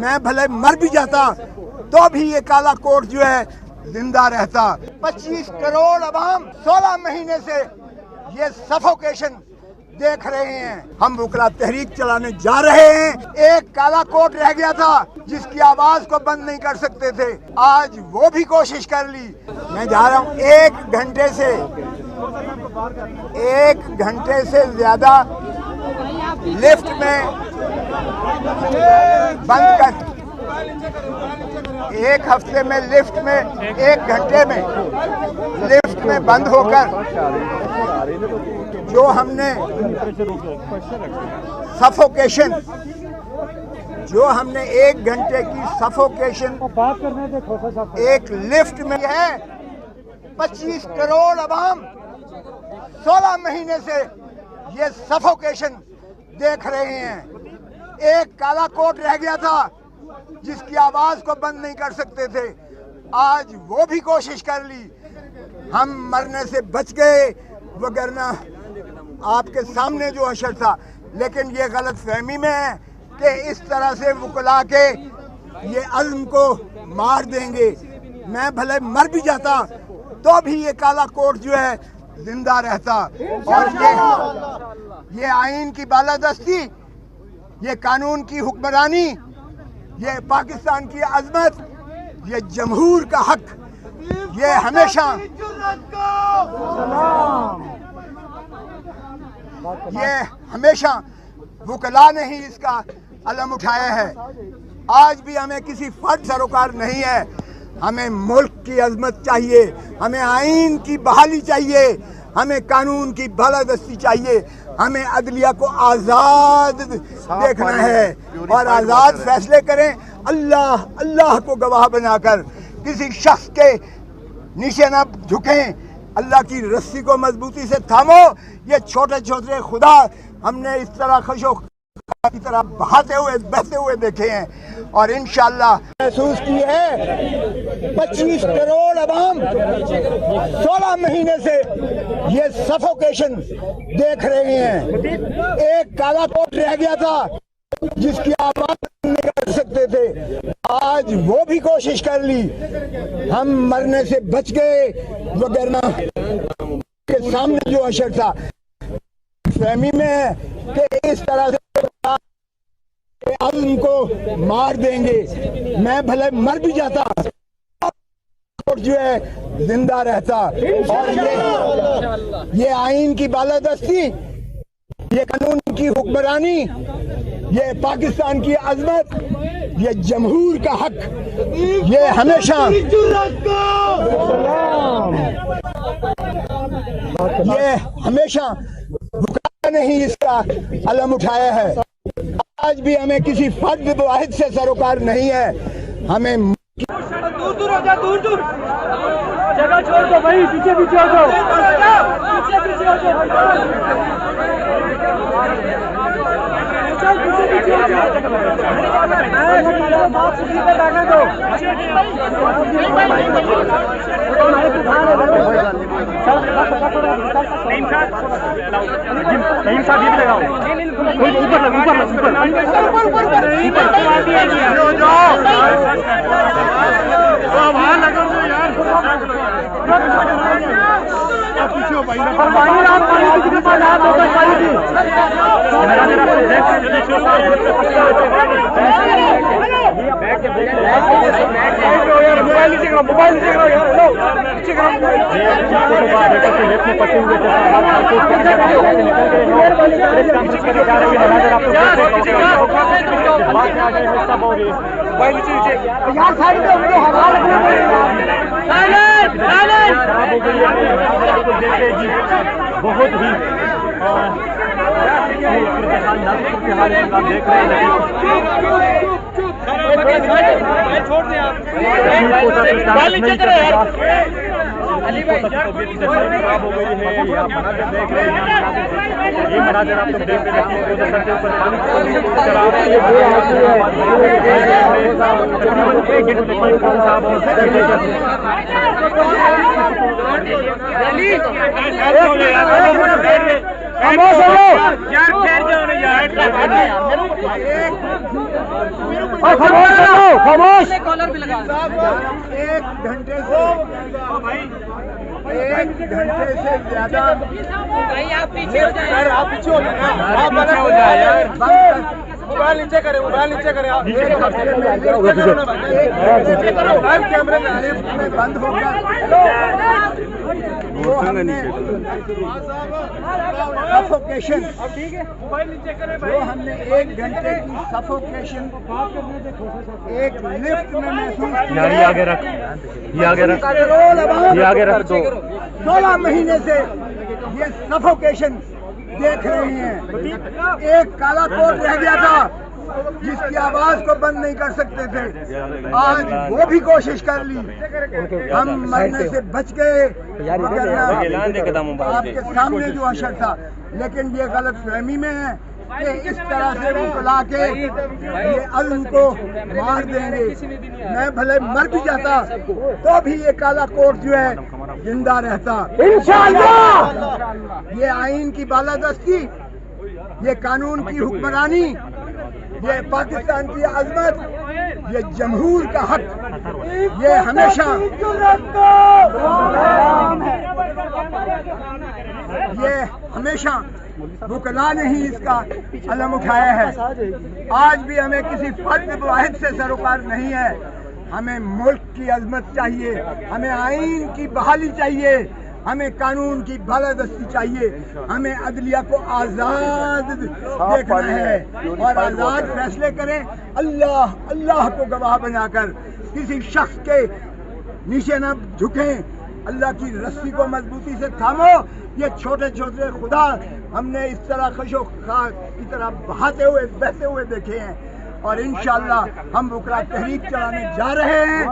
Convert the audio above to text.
मैं भले मर भी जाता तो भी ये काला कोट जो है जिंदा रहता। 25 करोड़ अवाम 16 महीने से ये सफोकेशन देख रहे हैं। हम वकला तहरीक चलाने जा रहे हैं। एक काला कोट रह गया था जिसकी आवाज को बंद नहीं कर सकते थे, आज वो भी कोशिश कर ली। मैं जा रहा हूँ 1 घंटे से ज्यादा लिफ्ट में बंद कर, 1 हफ्ते में लिफ्ट में 1 घंटे में लिफ्ट में बंद होकर जो हमने सफोकेशन, जो हमने 1 घंटे की सफोकेशन एक लिफ्ट में है। 25 करोड़ अवाम 16 महीने से ये सफोकेशन देख रहे हैं। एक काला कोट रह गया था जिसकी आवाज को बंद नहीं कर सकते थे, आज वो भी कोशिश कर ली। हम मरने से बच गए, वगरना आपके सामने जो हशर था। लेकिन ये गलत फहमी में है कि इस तरह से वकला के ये अज़्म को मार देंगे। मैं भले मर भी जाता तो भी ये काला कोट जो है जिंदा रहता। और ये आइन की बालादस्ती, ये कानून की हुक्मरानी, ये पाकिस्तान की अजमत, ये जमहूर का हक, ये हमेशा वकला ने ही इसका अलम उठाया है। आज भी हमें किसी फर्द सरोकार नहीं है। हमें मुल्क की अजमत चाहिए, हमें आइन की बहाली चाहिए, हमें कानून की बालादस्ती चाहिए, हमें अदलिया को आज़ाद देखना है और आज़ाद फैसले करें। अल्लाह अल्लाह को गवाह बनाकर किसी शख्स के नीचे न झुकें। अल्लाह की रस्सी को मजबूती से थामो। ये छोटे छोटे खुदा हमने इस तरह खशो की तरह बहाते हुए बहते हुए देखे हैं और इंशाअल्लाह महसूस की है। 25 करोड़ अवाम 16 महीने से ये सफोकेशन देख रहे हैं। एक काला कोट रह गया था जिसकी आवाज नहीं कर सकते थे, आज वो भी कोशिश कर ली। हम मरने से बच गए, वगरना के सामने जो अशर था फहमी में है कि इस तरह से अज़्म को मार देंगे। मैं भले मर भी जाता जो है जिंदा रहता। और ये आइन की बालादस्ती, ये कानून की हुक्मरानी, ये पाकिस्तान की अजमत, ये जमहूर का हक, ये हमेशा वकला ने ही इसका अलम उठाया है। आज भी हमें किसी फर्द वाहिद से सरोकार नहीं है। हमें दूर दूर हो जाओ, दूर दूर जगह छोड़ दो भाई, पीछे पीछे हो जाओ, पीछे पीछे हो जाओ, पीछे पीछे हो जाओ, माफ सीधे बैठने दो। नहीं साहब ये भी लगाओ, ऊपर लग, ऊपर लग, वहाँ लगा यार। पीछे हो भाई, पानी की कितने पानी मोबाइल नीचे करो, मोबाइल नीचे करो यार, नीचे करो। पटे हुए यार साइड में हवा लगना बहुत ही देख रहे हैं। छोड़ दें आप, अली भाई खराब हो गई है। आप मनाजर देख रहे हैं, ये मनाजर आप लोग देख रहे हैं। सर के ऊपर पानी खामोश हो जाओ यार, ठहर जाओ ना यार, खामोश हो जाओ, खामोश। कॉलर भी लगा। एक घंटे से ज्यादा भाई आप पीछे हो जाए यार, आप पीछे हो जाए, आप पीछे हो जाए यार। मोबाइल नीचे करें, मोबाइल नीचे करें आप। लाइव कैमरे में बंद होगा। सफोकेशन, जो हमने 1 घंटे की सफोकेशन एक लिफ्ट में महसूस यार ये आगे रख, ये आगे रख, ये आगे रख दो। 16 महीने से ये सफोकेशन देख रहे हैं। एक काला कोट रह गया था जिसकी आवाज को बंद नहीं कर सकते थे, आज वो भी कोशिश कर ली। हम मरने से बच गए, आपके सामने जो अशर था। लेकिन ये गलत फहमी में है कि इस तरह से बुला के ये अज़्म को मार देंगे। मैं भले मर भी जाता तो भी ये काला कोट जो है जिंदा रहता इंशाअल्लाह। ये आइन की बालादस्ती, ये कानून की हुक्मरानी, ये पाकिस्तान की अजमत, ये जमहूर का हक, ये हमेशा वकला ने ही इसका अलम उठाया है। आज भी हमें किसी फर्द वाहिद से सरोकार नहीं है। हमें मुल्क की अजमत चाहिए, हमें आइन की बहाली चाहिए, हमें कानून की बालादस्ती चाहिए, हमें अदलिया को आज़ाद देखना है और आज़ाद फैसले करें। अल्लाह अल्लाह को गवाह बनाकर किसी शख्स के नीचे न झुकें। अल्लाह की रस्सी को मजबूती से थामो। ये छोटे छोटे खुदा हमने इस तरह खशो खा की तरह बहाते हुए बहते हुए देखे हैं और इंशाअल्लाह हम बुकरा तहरीक चलाने जा रहे हैं।